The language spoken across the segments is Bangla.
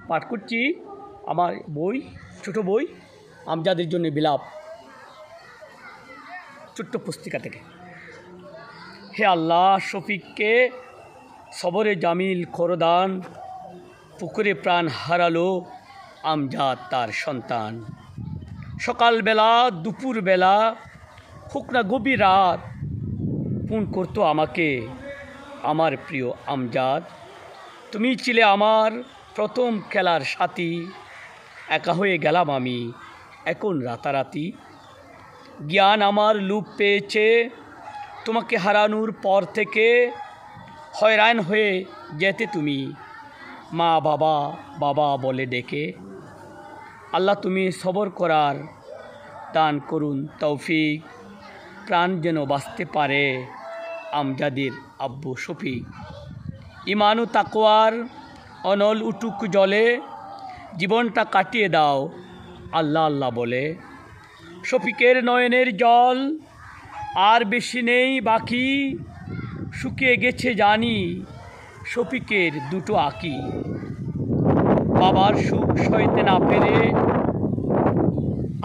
পাঠ করছি আমার বই, ছোট বই আমজাদের জন্য বিলাপ, ছোট্ট পুস্তিকা থেকে। হে আল্লাহ, শফিককে সবরে জামিল খরদান, পুকুরে প্রাণ হারালো আমজাদ তার সন্তান। সকালবেলা দুপুরবেলা হোক না গভীর রাত, ফোন করতো আমাকে আমার প্রিয় আমজাদ। তুমি ছিলে আমার প্রথম খেলার সাথী, একা হয়ে গেলাম আমি এখন রাতারাতি। জ্ঞান আমার লোপ পেয়েছে তোমাকে হারানোর পর থেকে, হয়রান হয়ে যেতে তুমি মা বাবা বাবা বলে ডেকে। আল্লাহ তুমি সবর করার দান করুন তৌফিক, প্রাণ যেন বাঁচতে পারে আমজাদের আব্বু শফিক। ইমান ও তাকওয়ার অনল উটুক জলে, জীবনটা কাটিয়ে দাও আল্লাহ আল্লাহ বলে। শফিকের নয়নের জল আর বেশি নেই বাকি, শুকিয়ে গেছে জানি শফিকের দুটো আঁকি। বাবার সুখ সইতে না পেরে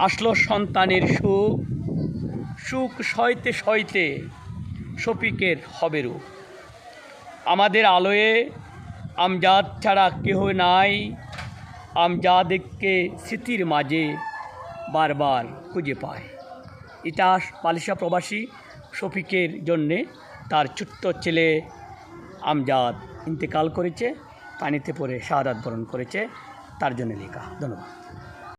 আসলো সন্তানের সুখ, সুখ সইতে সইতে শফিকের হবে রূপ। আমাদের আলোয়ে আমজাদ ছাড়া কেহ নাই, আমজাদকে স্মৃতির মাঝে বারবার খুঁজে পায়। ইতিহাস মালয়েশিয়া প্রবাসী শফিকের জন্যে তার ছোট্ট ছেলে আমজাদ ইন্তেকাল করেছে, পানিতে পড়ে শাহাদাত বরণ করেছে, তার জন্য লেখা। ধন্যবাদ।